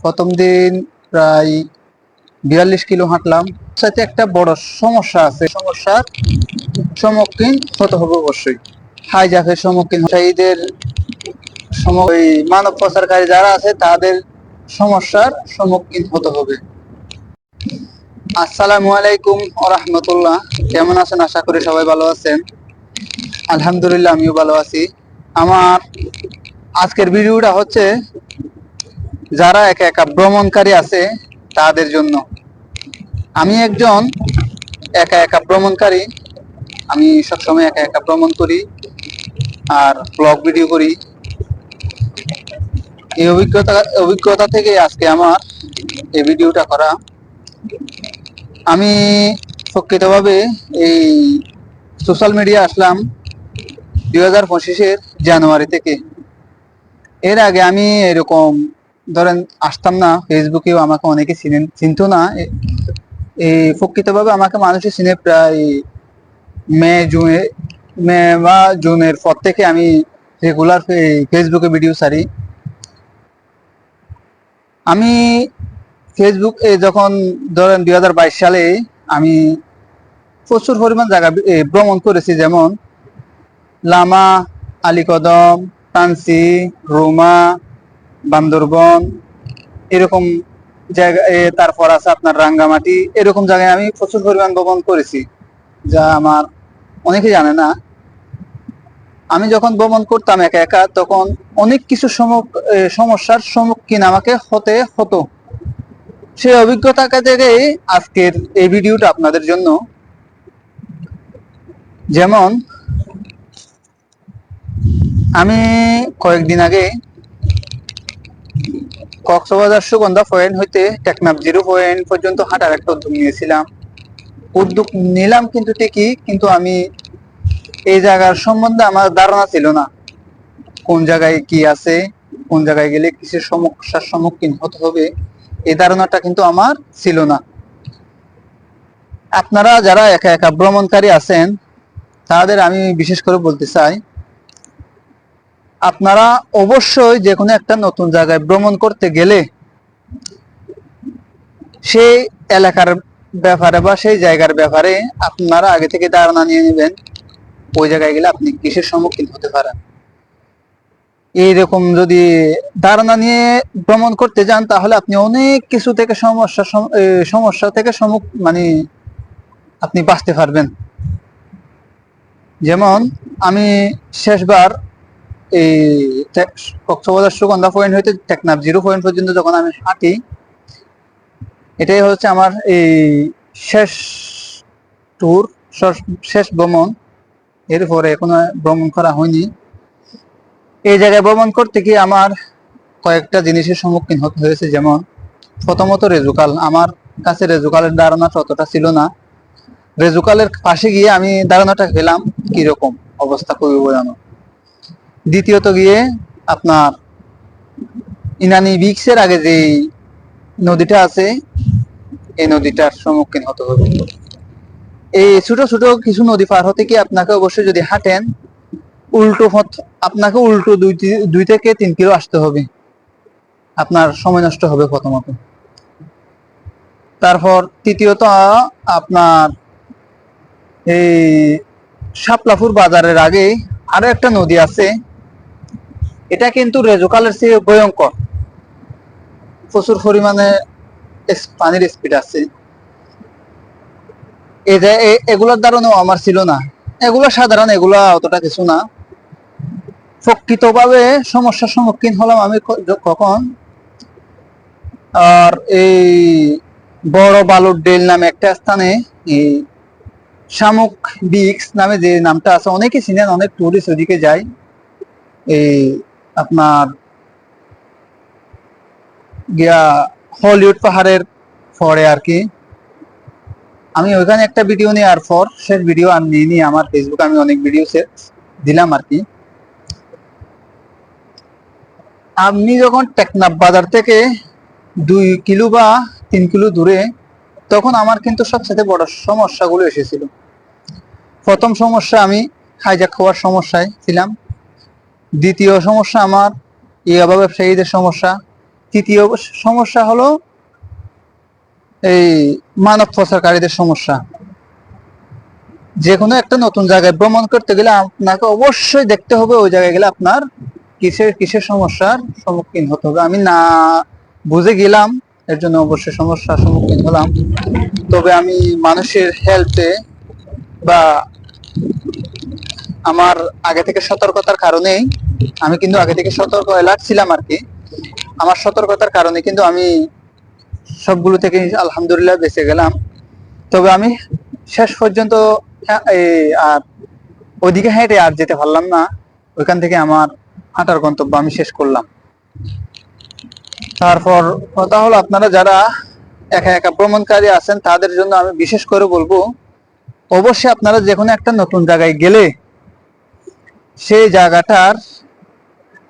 প্রথম দিন প্রায় 42 কিলো হাঁটলাম। সাথে একটা বড় সমস্যা আছে, সমস্যার সম্মুখীন হতে হবে অবশ্যই। হাইজ্যাকের সম্মুখীন, শহীদের ওই মানব পাচারকারী যারা আছে তাদের সমস্যার সম্মুখীন হতে হবে। আসসালামু আলাইকুম ওয়া রাহমাতুল্লাহ। কেমন আছেন? আশা করি সবাই ভালো আছেন। আলহামদুলিল্লাহ, আমিও ভালো আছি। আমার আজকের ভিডিওটা হচ্ছে যারা একা একা ভ্রমণকারী আছে তাদের জন্য। আমি একজন একা একা ভ্রমণকারী। আমি সবসময় একা একা ভ্রমণ করি আর ব্লগ ভিডিও করি। এই অভিজ্ঞতা থেকে আজকে আমার এই ভিডিওটা করা। আমি প্রকৃতভাবে এই সোশ্যাল মিডিয়া আসলাম 2025-এর জানুয়ারি থেকে। এর আগে আমি এরকম ধরেন আসতাম না, ফেসবুকেও আমাকে অনেকে চিনতো না। এই প্রকৃতভাবে আমাকে মানুষে চিনে প্রায় মে বা জুনের পর থেকে আমি রেগুলার ফেসবুকে ভিডিও ছাড়ি। আমি ফেসবুক যখন ধরেন 2022 সালে আমি প্রচুর পরিমাণ জায়গা ভ্রমণ করেছি, যেমন লামা, আলীকদম, টানসি, রুমা, বান্দরবন, এরকম জায়গা। তারপর আছে আপনার রাঙ্গামাটি। এরকম জায়গায় আমি প্রচুর পরিমাণ ভ্রমণ করেছি, যা আমার অনেকে জানে না। আমি যখন ভ্রমণ করতাম একা একা, তখন অনেক কিছু সমস্যার সম্মুখীন আমাকে হতে হতো। সেই অভিজ্ঞতা থেকে আজকের এই ভিডিওটা আপনাদের জন্য। যেমন আমি কয়েকদিন আগে কক্সবাজার সুগন্ধা পয়েন্ট হইতে টেকনাফ 0 পয়েন্ট পর্যন্ত হাঁটার একটা উদ্যোগ নিয়েছিলাম। উদ্যোগ নিলাম কিন্তু ঠিকই, কিন্তু আমি এই জায়গার সম্বন্ধে আমার ধারণা ছিল না। কোন জায়গায় কি আছে, কোন জায়গায় গেলে কিসের সমস্যার সম্মুখীন হতে হবে, এই ধারণাটা কিন্তু আমার ছিল না। আপনারা যারা একা একা ভ্রমণকারী আছেন তাদের আমি বিশেষ করে বলতে চাই, আপনারা অবশ্যই যে কোনো একটা নতুন জায়গায় ভ্রমণ করতে গেলে সেই এলাকার ব্যাপারে বা সেই জায়গার ব্যাপারে আপনারা আগে থেকে ধারণা নিয়ে নেবেন। ওই জায়গায় গেলে আপনি কিসের সম্মুখীন হতে পারেন। এইরকম যদি ধারণা নিয়ে ভ্রমণ করতে যান, তাহলে আপনি অনেক কিছু থেকে সমস্যা থেকে মানে আপনি বাঁচতে পারবেন। যেমন আমি শেষবার এই কক্সবাজার সুগন্ধা পয়েন্ট হইতে টেকনাফ 0 পয়েন্ট পর্যন্ত যখন আমি হাঁটি, এটাই হচ্ছে আমার এই শেষ ট্যুর, শেষ ভ্রমণ। এরপরে এখনো ভ্রমণ করা হয়নি। এই জায়গায় ভ্রমণ করতে গিয়ে আমার কয়েকটা জিনিসের সম্মুখীন হতে হয়েছে। যেমন প্রথমত রেজুকাল। আমার কাছে রেজুকালের ধারণা ততটা ছিল না। রেজুকালের পাশে গিয়ে আমি ধারণাটা পেলাম কিরকম অবস্থা, খুবই ভয়ানক। দ্বিতীয়ত গিয়ে আপনার ইনানি বিক্সের আগে যে নদীটা আছে, এই নদীটার সম্মুখীন হতে হবে। এই ছোট ছোট কিছু নদী পার হতে গিয়ে আপনাকে অবশ্যই, যদি হাঁটেন, উল্টো পথ, আপনাকে উল্টো 2 থেকে 3 কিলো আসতে হবে। আপনার সময় নষ্ট হবে প্রথমত। তারপর তৃতীয়ত আপনার এই শাপলাপুর বাজারের আগে আরো একটা নদী আছে, এটা কিন্তু রেজুকালের চেয়ে ভয়ঙ্কর। প্রচুর পরিমাণে পানির স্পিড আছে। এগুলোর ধারণাও আমার ছিল না। এগুলো সাধারণ, এগুলা অতটা কিছু না। প্রকৃতভাবে সমস্যার সম্মুখীন হলাম আমি কখন, আর এই বড় বালুর ডেল নামে একটা স্থানে, এই শামুক বিক্স নামে যে নামটা আছে, অনেকে চিনেন, অনেক টুরিস্ট ওদিকে যায়। এই আপনার গিয়া হলিউড পাহাড়ের পরে আর কি। আমি ওইখানে একটা ভিডিও নেওয়ার পর শেষ ভিডিও আর নিয়ে নিয়ে আমার ফেসবুকে আমি অনেক ভিডিও দিলাম আর কি। আপনি যখন টেকনাফ বাজার থেকে 2 কিলো বা 3 কিলো দূরে, তখন আমার কিন্তু সবচেয়ে বড় সমস্যাগুলো এসেছিল। প্রথম সমস্যা, আমি হাইজ্যাক হওয়ার সমস্যায় ছিলাম। দ্বিতীয় সমস্যা আমার ইয়াবা ব্যবসায়ীদের সমস্যা। তৃতীয় সমস্যা হলো এই মানব পাচারকারীদের সমস্যা। যে কোনো একটা নতুন জায়গায় ভ্রমণ করতে গেলে আপনাকে অবশ্যই দেখতে হবে ওই জায়গায় গেলে আপনার কিসের কিসের সমস্যার সম্মুখীন হতে হবে। আমি না বুঝে গেলাম, এর জন্য অবশ্যই সমস্যার সম্মুখীন হলাম। তবে আমি মানুষের হেল্পে বা আমার আগে থেকে সতর্কতার কারণেই, আমি কিন্তু আগে থেকে সতর্ক অ্যালার্ট ছিলাম আর কি। আমার সতর্কতার কারণে কিন্তু আমি সবগুলো থেকে আলহামদুলিল্লাহ বেঁচে গেলাম। তবে আমি শেষ পর্যন্ত আর ওইদিকে হেঁটে আর যেতে পারলাম না। ওইখান থেকে আমার হাঁটার গন্তব্য আমি শেষ করলাম। তারপর কথা হলো, আপনারা যারা একা একা ভ্রমণকারী আছেন তাদের জন্য আমি বিশেষ করে বলবো, অবশ্যই আপনারা যে কোনো একটা নতুন জায়গায় গেলে সেই জায়গাটার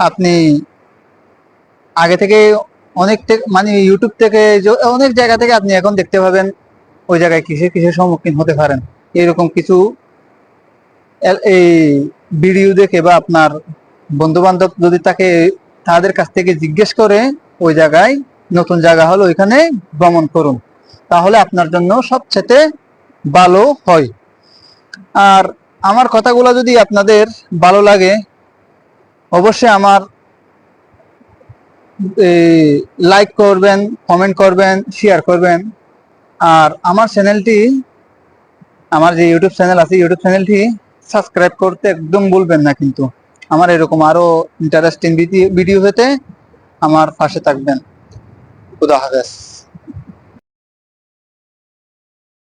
আপনি আগে থেকে অনেক মানে ইউটিউব থেকে অনেক জায়গা থেকে আপনি এখন দেখতে পাবেন ওই জায়গায় কিসের কিসের সম্মুখীন হতে পারেন। এরকম কিছু এই ভিডিও দেখে বা আপনার বন্ধু বান্ধব যদি তাকে তাদের কাছ থেকে জিজ্ঞেস করে ওই জায়গায়, নতুন জায়গা হলো ওইখানে ভ্রমণ করুন, তাহলে আপনার জন্য সবচেয়ে ভালো হয়। আর আমার কথাগুলো যদি আপনাদের ভালো লাগে অবশ্যই আমার লাইক করবেন, কমেন্ট করবেন, শেয়ার করবেন। আর আমার চ্যানেলটি, আমার যে ইউটিউব চ্যানেল আছে ইউটিউব চ্যানেলটি সাবস্ক্রাইব করতে একদম ভুলবেন না কিন্তু। আমার এরকম আরো ইন্টারেস্টিং ভিডিও পেতে আমার পাশে থাকবেন। খুদা হাফেজ।